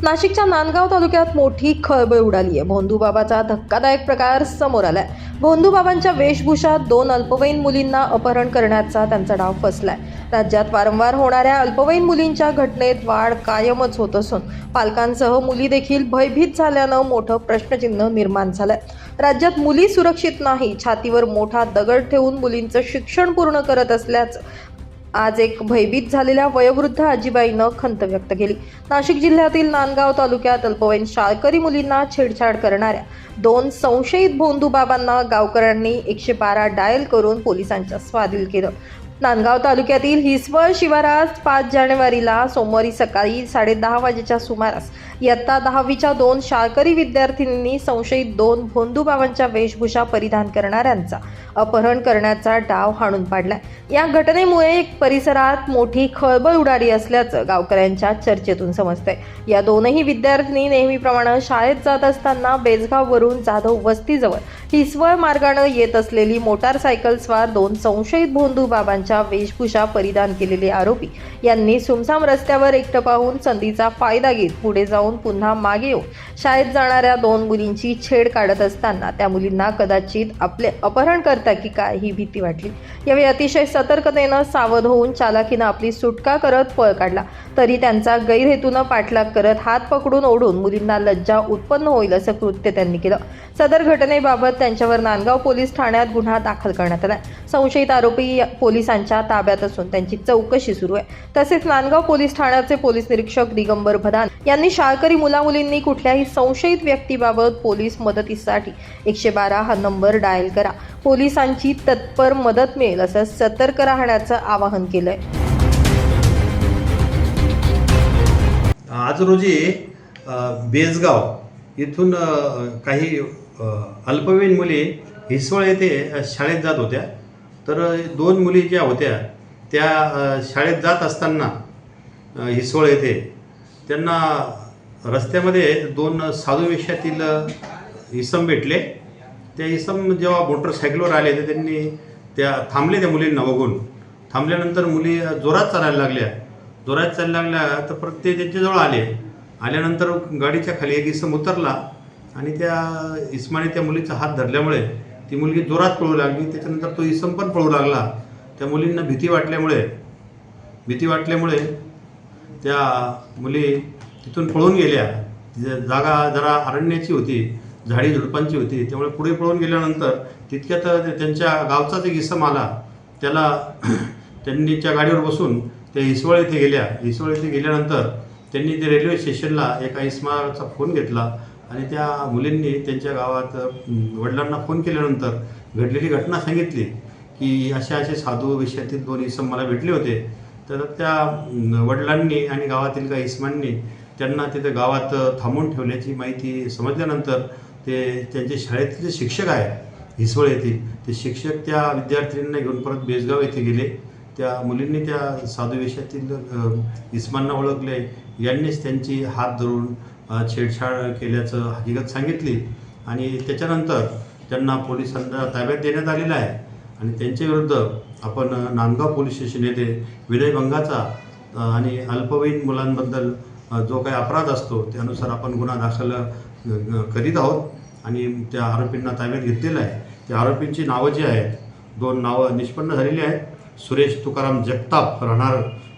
नाशिकच्या नांदगाव तालुक्यात मोठी खळबळ उडाली आहे। भोंदूबाबाचा धक्कादायक प्रकार समोर आलाय। भोंदूबाबांच्या वेशभूषात दोन अल्पवयीन मुलींना अपहरण करण्याचा त्यांचा डाव फसलाय। राज्यात वारंवार होणाऱ्या अल्पवयीन मुलींच्या घटनेत वाढ कायमच होत असून पालकांसह मुली देखील भयभीत झाल्यानं मोठं प्रश्नचिन्ह निर्माण झालंय। राज्यात मुली सुरक्षित नाही, छातीवर मोठा दगड ठेवून मुलींचं शिक्षण पूर्ण करत असल्याचं आज एक भयभीत झालेल्या वयोवृद्ध आजीबाईनं खंत व्यक्त केली। नाशिक जिल्ह्यातील नांदगाव तालुक्यात अल्पवयीन शाळकरी मुलींना छेडछाड करणाऱ्या दोन संशयित भोंदूबाबांना गावकऱ्यांनी 112 डायल करून पोलिसांच्या स्वाधीन केलं। नांदगाव तालुक्यातील हिसवळ शिवारात 5 जानेवारीला सोमवारी सकाळी 10:30 वाजेच्या सुमारास इयत्ता 10वीच्या दोन शाळकरी विद्यार्थिनींनी संशयित दोन भोंदूबाबांच्या वेशभूषा परिधान करणाऱ्यांचा अपहरण करण्याचा डाव हाणून पाडलाय। या घटनेमुळे परिसरात मोठी खळबळ उडाली असल्याचं गावकऱ्यांच्या चर्चेतून समजतंय। या दोनही विद्यार्थिनी नेहमीप्रमाणे शाळेत जात असताना बेजगाववरून जाधव वस्तीजवळ हिसवळ मार्गाने येत असलेली मोटारसायकल स्वार दोन संशयित भोंदूबाबांच्या वेशभूषा परिधान केलेले आरोपी यांनी सुमसाम रस्त्यावर एकटं पाहून संधीचा फायदा घेत पुढे जाऊन पुन्हा मागे येऊन शाळेत जाणाऱ्या दोन मुलींची छेड काढत असताना त्या मुलींना कदाचित आपले अपहरण करता की काय ही भीती वाटली। यावेळी अतिशय सतर्कतेनं सावध होऊन चालाखीनं आपली सुटका करत पळ काढला, तरी त्यांचा गैरहेतूनं पाठलाग करत हात पकडून ओढून मुलींना लज्जा उत्पन्न होईल असं कृत्य त्यांनी केलं। सदर घटनेबाबत त्यांच्यावर नांदगाव पोलीस ठाण्यात गुन्हा दाखल करण्यात आला। संशयित आरोपी पोलिसांच्या ताब्यात असून त्यांची चौकशी सुरू आहे। तसेच नांदगाव पोलीस ठाण्याचे पोलीस निरीक्षक दिगंबर भदान यांनी शाळकरी मुलामुलींनी कुठल्याही संशयित व्यक्तीबाबत पोलीस मदतीसाठी 112 हा नंबर डायल करा, पोलिसांची तत्पर मदत मिळेल असं सतर्क राहण्याचं आवाहन केलंय। आज रोजी बेजगाव इथून काही अल्पवयीन मुली हिसवळ येथे शाळेत जात होत्या। तर दोन मुली ज्या होत्या त्या शाळेत जात असताना हिसवळ येथे त्यांना रस्त्यामध्ये दोन साधू वेशातील इसम भेटले। त्या इसम जेव्हा मोटरसायकलवर आले तर त्यांनी थांबले, त्या मुलींना बघून थांबल्यानंतर मुली जोरात चालायला लागल्या। तर परत ते त्यांच्याजवळ आल्यानंतर गाडीच्या खाली एक इसम उतरला आणि त्या इसमाने त्या मुलीचा हात धरल्यामुळे ती मुलगी जोरात पळू लागली। त्याच्यानंतर तो इसम पण पळू लागला। त्या मुलींना भीती वाटल्यामुळे त्या मुली तिथून पळून गेल्या। जागा जरा अरण्याची होती, झाडी झुडपांची होती, त्यामुळे पुढे पळून गेल्यानंतर तितक्यात त्यांच्या गावचाच एक इसम आला। त्यांनी त्या गाडीवर बसून त्या हिसवळ येथे गेल्या। हिसवळ येथे गेल्यानंतर त्यांनी ते रेल्वे स्टेशनला एका इसमाचा फोन घेतला आणि त्या मुलींनी त्यांच्या गावात वडिलांना फोन केल्यानंतर घडलेली घटना सांगितली की असे साधू वेशातील दोन इसम मला भेटले होते। तर त्या वडिलांनी आणि गावातील काही इसमांनी त्यांना तिथे गावात थांबवून ठेवल्याची माहिती समजल्यानंतर त्यांचे शाळेतले जे शिक्षक आहेत हिसवळ येथील ते शिक्षक त्या विद्यार्थिनींना घेऊन परत बेजगाव येथे गेले। त्या मुलींनी त्या साधू वेशातील इसमांना ओळखले, यांनीच त्यांची हात धरून छेडछाड केल्याचं हकीकत सांगितली आणि त्याच्यानंतर त्यांना पोलिसांच्या ताब्यात देण्यात आलेलं आहे आणि त्यांच्याविरुद्ध आपण नांदगाव पोलीस स्टेशन येथे विनयभंगाचा आणि अल्पवयीन मुलांबद्दल जो काही अपराध असतो त्यानुसार आपण गुन्हा दाखल करीत आहोत आणि त्या आरोपींना ताब्यात घेतलेलं आहे। त्या आरोपींची नावं जी आहेत, दोन नावं निष्पन्न झालेली आहेत। सुरेश तुकाराम जगताप, राहणार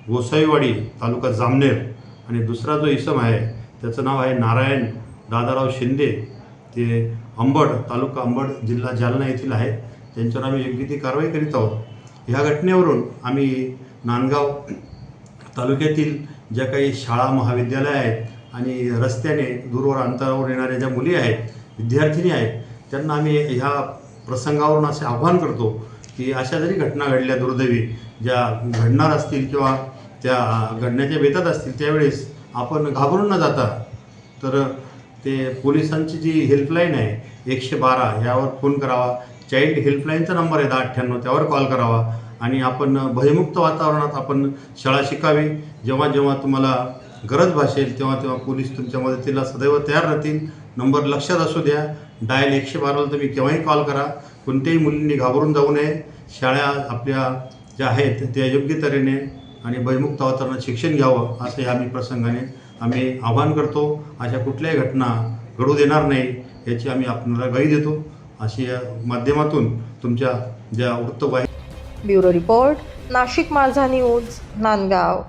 गोसाईवाडी, तालुका जामनेर, आणि दुसरा जो इसम आहे त्याचं नाव आहे नारायण दादाराव शिंदे, ते अंबड, तालुका अंबड, जिल्हा जालना येथील आहेत। त्यांच्यावर आम्ही योग्य ती कारवाई करीत आहोत। ह्या घटनेवरून आम्ही नांदगाव तालुक्यातील ज्या काही शाळा महाविद्यालय आहेत आणि रस्त्याने दूरवर अंतरावर येणाऱ्या ज्या मुली आहेत, विद्यार्थिनी आहेत, त्यांना आम्ही ह्या प्रसंगावरून असे आवाहन करतो की अशा जरी घटना घडल्या दुर्दैवी ज्या घडणार असतील किंवा त्या घडण्याच्या बेतात असतील त्यावेळेस आपण घाबरून न जाता तर ते पोलिसांची जी हेल्पलाईन आहे 112 यावर फोन करावा। चाइल्ड हेल्पलाईनचा नंबर आहे 1098, त्यावर कॉल करावा आणि आपण भयमुक्त वातावरणात आपण शाळा शिकावी। जेव्हा जेव्हा तुम्हाला गरज भासेल तेव्हा पोलीस तुमच्या मदतीला सदैव तयार राहतील। नंबर लक्षात असू द्या, डायल 112ला तुम्ही केव्हाही कॉल करा। कोणत्याही मुलींनी घाबरून जाऊ नये। शाळा आपल्या ज्या आहेत त्या योग्य तऱ्हेने आणि भयमुक्त वातावरणात शिक्षण घ्यावं असं आम्ही प्रसंगाने आम्ही आवाहन करतो. अशा कुठल्याही घटना घडू देणार नाही याची आम्ही आपल्याला ग्वाही देतो. अशी या माध्यमातून तुमच्या ज्या वृत्तवाहिनी ब्युरो रिपोर्ट, नाशिक माझा न्यूज, नांदगाव.